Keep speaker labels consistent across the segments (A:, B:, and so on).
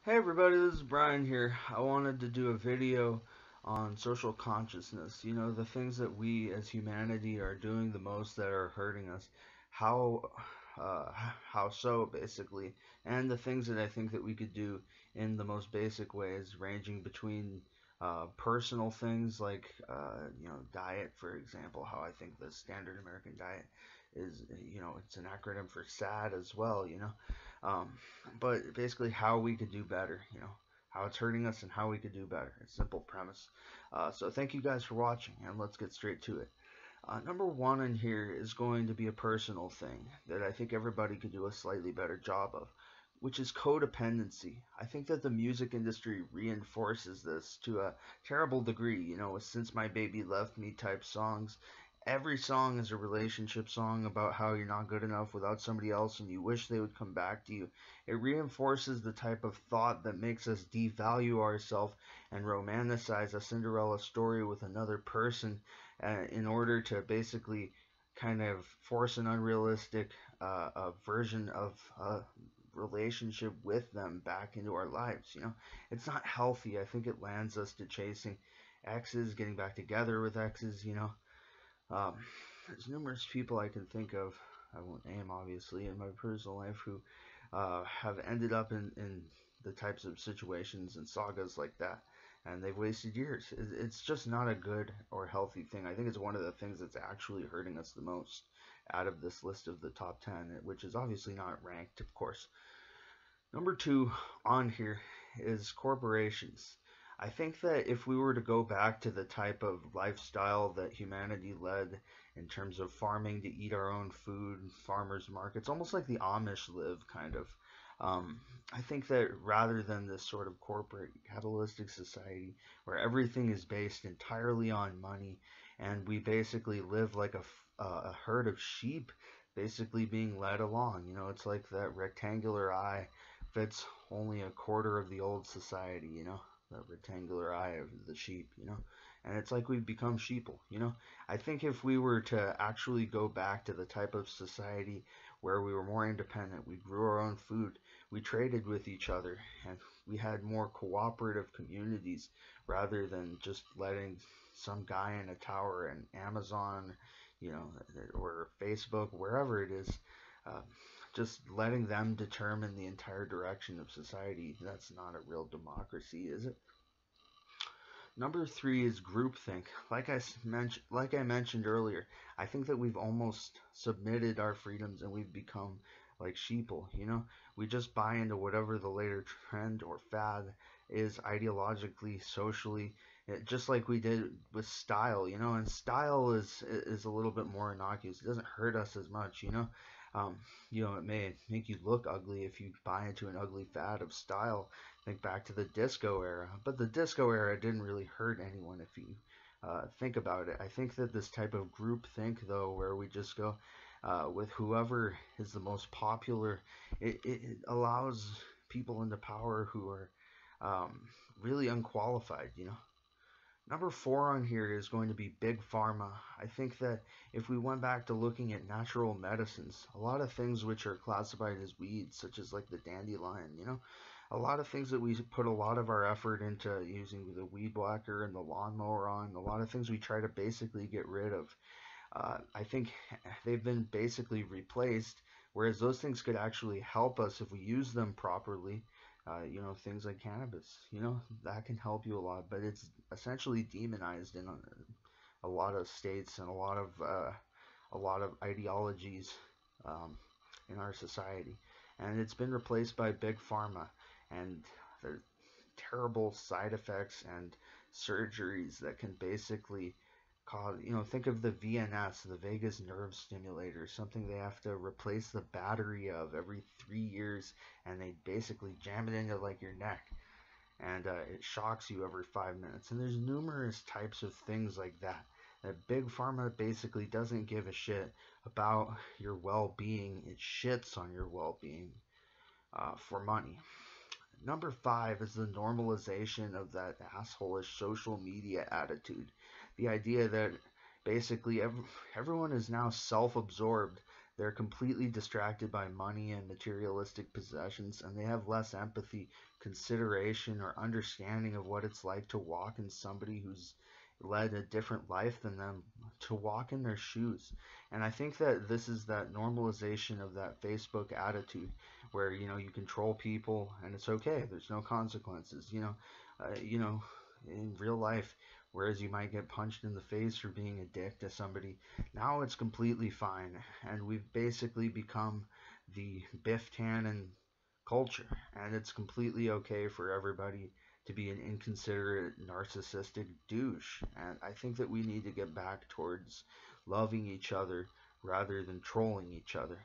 A: Hey everybody, this is Brian here. I wanted to do a video on social consciousness. You know, the things that we as humanity are doing the most that are hurting us. How uh, how so basically, and the things that I think that we could do in the most basic ways, ranging between personal things like diet, for example. How I think the standard American diet is, it's an acronym for SAD as well. Um, but basically how we could do better, how it's hurting us and how we could do better. It's a simple premise. So thank you guys for watching, and let's get straight to it. Number one in here is going to be a personal thing that I think everybody could do a slightly better job of, which is codependency. I think that the music industry reinforces this to a terrible degree, with Since My Baby Left Me type songs. Every song is a relationship song about how you're not good enough without somebody else and you wish they would come back to you. It reinforces the type of thought that makes us devalue ourselves and romanticize a Cinderella story with another person in order to basically kind of force an unrealistic version of relationship with them back into our lives. It's not healthy. I think it lands us to chasing exes, getting back together with exes. Um, there's numerous people I can think of, I won't name obviously, in my personal life who have ended up in the types of situations and sagas like that, and they've wasted years. It's just not a good or healthy thing. I think it's one of the things that's actually hurting us the most out of this list of the top 10, which is obviously not ranked, of course. Number two on here is corporations. I think that if we were to go back to the type of lifestyle that humanity led in terms of farming to eat our own food, farmers markets, almost like the Amish live, kind of. I think that rather than this sort of corporate capitalistic society where everything is based entirely on money and we basically live like a herd of sheep basically being led along, it's like that rectangular eye fits only a quarter of the old society, that rectangular eye of the sheep, and it's like we've become sheeple. I think if we were to actually go back to the type of society where we were more independent, we grew our own food, we traded with each other, and we had more cooperative communities rather than just letting some guy in a tower in Amazon, or Facebook, wherever it is, uh, just letting them determine the entire direction of society. That's not a real democracy, is it? Number three is groupthink. Like I mentioned earlier, I think that we've almost submitted our freedoms and we've become like sheeple. We just buy into whatever the later trend or fad is ideologically, socially, just like we did with style. And style is a little bit more innocuous. It doesn't hurt us as much. Um, it may make you look ugly if you buy into an ugly fad of style. Think back to the disco era, but the disco era didn't really hurt anyone if you think about it. I think that this type of group think, though, where we just go with whoever is the most popular, it allows people into power who are really unqualified. Number four on here is going to be big pharma. I think that if we went back to looking at natural medicines, a lot of things which are classified as weeds, such as like the dandelion, a lot of things that we put a lot of our effort into using the weed whacker and the lawnmower on, a lot of things we try to basically get rid of. I think they've been basically replaced, whereas those things could actually help us if we use them properly. Things like cannabis, that can help you a lot, but it's essentially demonized in a lot of states and a lot of ideologies in our society, and it's been replaced by big pharma and the terrible side effects and surgeries that can basically cause, think of the VNS, the vagus nerve stimulator, something they have to replace the battery of every 3 years, and they basically jam it into like your neck, and it shocks you every 5 minutes. And there's numerous types of things like that. That big pharma basically doesn't give a shit about your well-being. It shits on your well-being for money. Number five is the normalization of that assholish social media attitude. The idea that basically everyone is now self-absorbed, They're completely distracted by money and materialistic possessions, and they have less empathy, consideration, or understanding of what it's like to walk in somebody who's led a different life than them, to walk in their shoes. And I think that this is that normalization of that Facebook attitude where, you control people and it's okay. There's no consequences, in real life. Whereas you might get punched in the face for being a dick to somebody, now it's completely fine. And we've basically become the Biff Tannen culture. And it's completely okay for everybody to be an inconsiderate, narcissistic douche. And I think that we need to get back towards loving each other rather than trolling each other.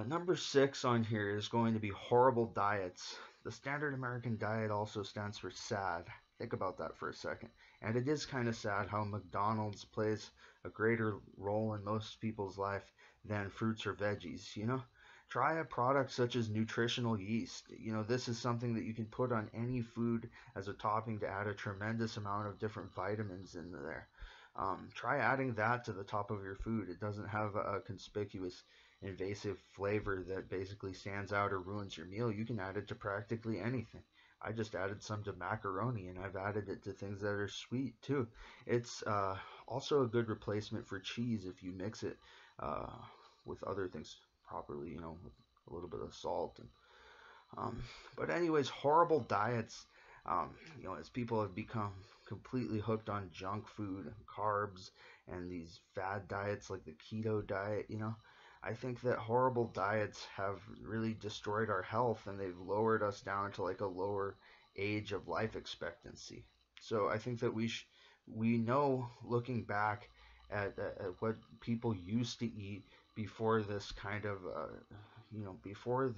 A: Number 6 on here is going to be horrible diets. The standard American diet also stands for SAD. Think about that for a second. And it is kind of sad how McDonald's plays a greater role in most people's life than fruits or veggies. Try a product such as nutritional yeast. This is something that you can put on any food as a topping to add a tremendous amount of different vitamins in there. Try adding that to the top of your food. It doesn't have a conspicuous invasive flavor that basically stands out or ruins your meal. You can add it to practically anything. I just added some to macaroni, and I've added it to things that are sweet too. It's also a good replacement for cheese if you mix it with other things properly, with a little bit of salt. But anyways, horrible diets. As people have become completely hooked on junk food, carbs, and these fad diets like the keto diet. I think that horrible diets have really destroyed our health, and they've lowered us down to like a lower age of life expectancy. So I think that we know, looking back at what people used to eat before this kind of before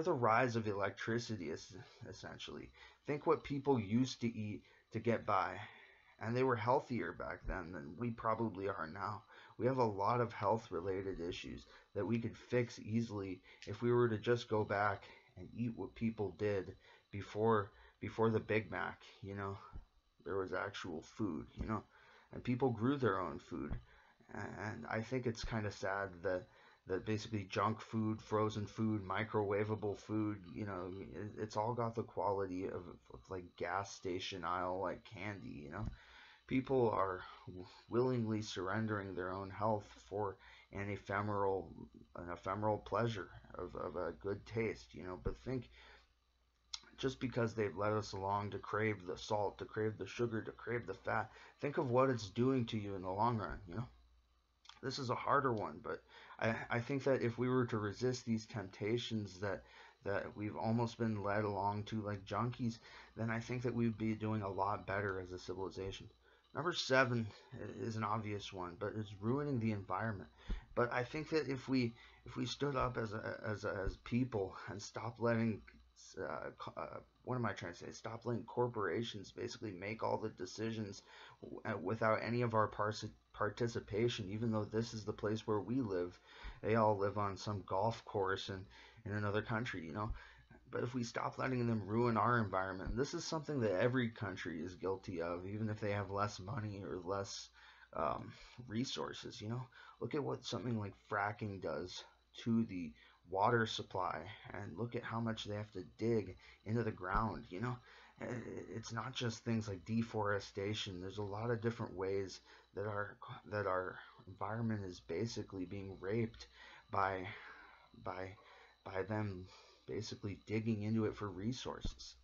A: the rise of electricity, essentially. Think what people used to eat to get by, and they were healthier back then than we probably are now. We have a lot of health related issues that we could fix easily if we were to just go back and eat what people did before the Big Mac. There was actual food, and people grew their own food. And I think it's kind of sad that basically junk food, frozen food, microwavable food, it's all got the quality of like gas station aisle like candy. People are willingly surrendering their own health for an ephemeral pleasure of a good taste. But think, just because they've led us along to crave the salt, to crave the sugar, to crave the fat, think of what it's doing to you in the long run. This is a harder one, but I think that if we were to resist these temptations that we've almost been led along to like junkies, then I think that we'd be doing a lot better as a civilization. Number 7 is an obvious one, but it's ruining the environment. But I think that if we stood up as people and stopped letting what am I trying to say? Stop letting corporations basically make all the decisions without any of our participation. Even though this is the place where we live, they all live on some golf course in another country. But if we stop letting them ruin our environment, this is something that every country is guilty of, even if they have less money or less resources. Look at what something like fracking does to the water supply, and look at how much they have to dig into the ground. It's not just things like deforestation. There's a lot of different ways that our environment is basically being raped by them basically digging into it for resources.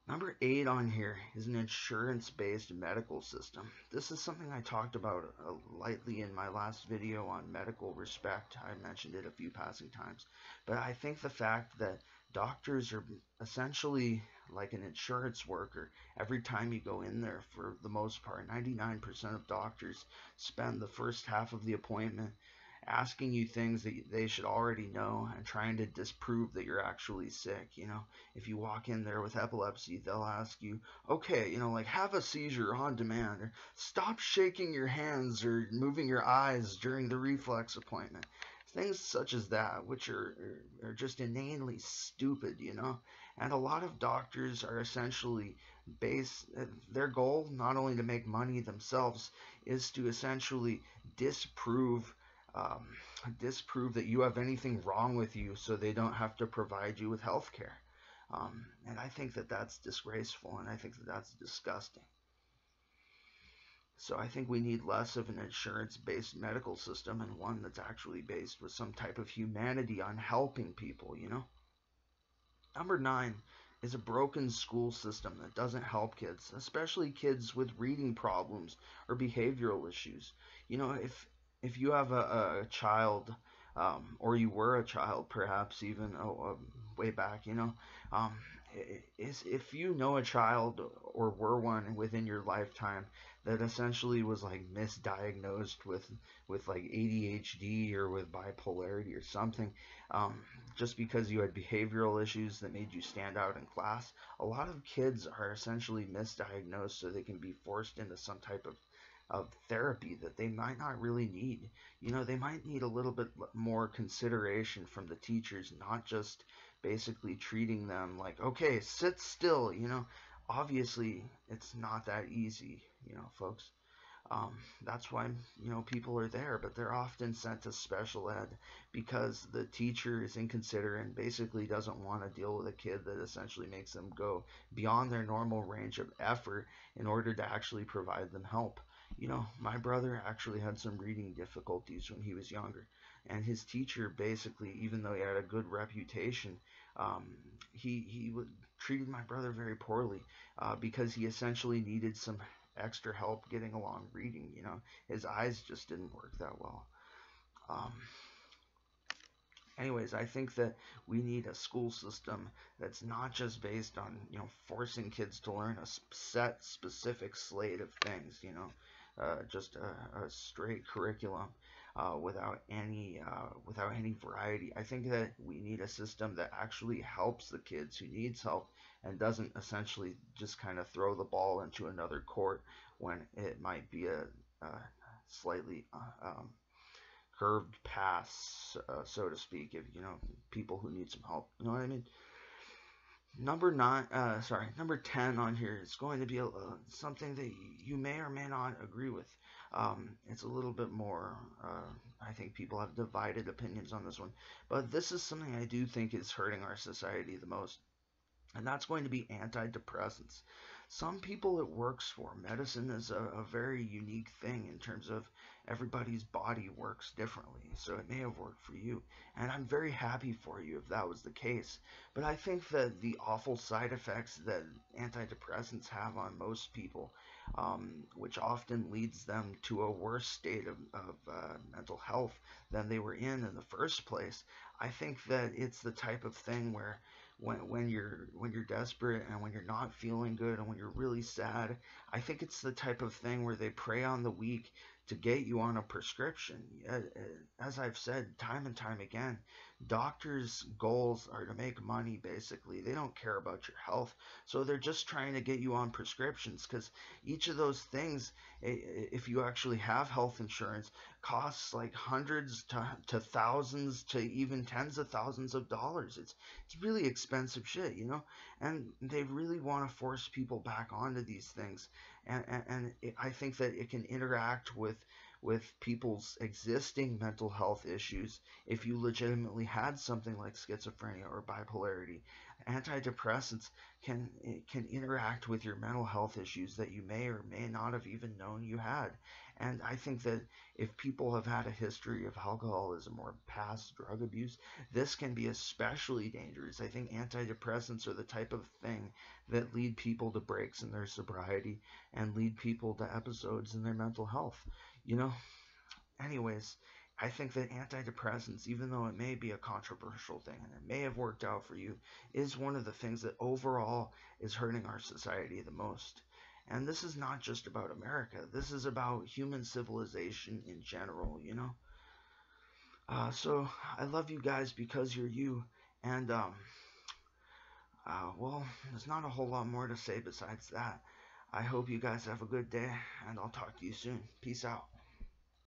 A: Number 8 on here is an insurance-based medical system. This is something I talked about lightly in my last video on medical respect. I mentioned it a few passing times. But I think the fact that doctors are essentially like an insurance worker. Every time you go in there, for the most part, 99% of doctors spend the first half of the appointment asking you things that they should already know and trying to disprove that you're actually sick. If you walk in there with epilepsy, they'll ask you, okay, like have a seizure on demand, or stop shaking your hands or moving your eyes during the reflex appointment. Things such as that, which are just inanely stupid, you know. And a lot of doctors are essentially base their goal, not only to make money themselves, is to essentially disprove um, disprove that you have anything wrong with you, so they don't have to provide you with health care. And I think that that's disgraceful, and I think that that's disgusting. So I think we need less of an insurance-based medical system and one that's actually based with some type of humanity on helping people, you know? Number 9 is a broken school system that doesn't help kids, especially kids with reading problems or behavioral issues. You know, if you have a child, or you were a child, perhaps even way back, you know, um, if you know a child or were one within your lifetime that essentially was like misdiagnosed with like ADHD or with bipolarity or something, um, just because you had behavioral issues that made you stand out in class. A lot of kids are essentially misdiagnosed so they can be forced into some type of therapy that they might not really need. You know, they might need a little bit more consideration from the teachers, not just basically treating them like, okay, sit still, you know. Obviously, it's not that easy, you know, folks. Um, that's why, you know, people are there, but they're often sent to special ed because the teacher is inconsiderate and basically doesn't want to deal with a kid that essentially makes them go beyond their normal range of effort in order to actually provide them help. You know, my brother actually had some reading difficulties when he was younger, and his teacher basically, even though he had a good reputation, um, he treated my brother very poorly because he essentially needed some extra help getting along reading. You know, his eyes just didn't work that well. Um, Anyways, I think that we need a school system that's not just based on, you know, forcing kids to learn a set specific slate of things, you know, just a straight curriculum without any variety. I think that we need a system that actually helps the kids who needs help and doesn't essentially just kind of throw the ball into another court when it might be a slightly curved pass, so to speak, if you know people who need some help. You know what I mean? Number 10 on here is going to be something that you may or may not agree with. It's a little bit more. I think people have divided opinions on this one, but this is something I do think is hurting our society the most, and that's going to be antidepressants. Some people it works for. Medicine is a very unique thing in terms of everybody's body works differently, so it may have worked for you. And I'm very happy for you if that was the case. But I think that the awful side effects that antidepressants have on most people, which often leads them to a worse state of mental health than they were in the first place, I think that it's the type of thing where when you're desperate and when you're not feeling good and when you're really sad, I think it's the type of thing where they prey on the weak to get you on a prescription. As I've said time and time again, doctors' goals are to make money basically. They don't care about your health. So they're just trying to get you on prescriptions because each of those things, if you actually have health insurance, costs like hundreds to thousands to even tens of thousands of dollars. It's really expensive shit, you know? And they really want to force people back onto these things. I think that it can interact with people's existing mental health issues if you legitimately had something like schizophrenia or bipolarity. Antidepressants can interact with your mental health issues that you may or may not have even known you had. And I think that if people have had a history of alcoholism or past drug abuse, this can be especially dangerous. I think antidepressants are the type of thing that lead people to breaks in their sobriety and lead people to episodes in their mental health. You know, anyways, I think that antidepressants, even though it may be a controversial thing and it may have worked out for you, is one of the things that overall is hurting our society the most. And this is not just about America. This is about human civilization in general, you know? So I love you guys because you're you. And, well, there's not a whole lot more to say besides that. I hope you guys have a good day, and I'll talk to you soon. Peace out.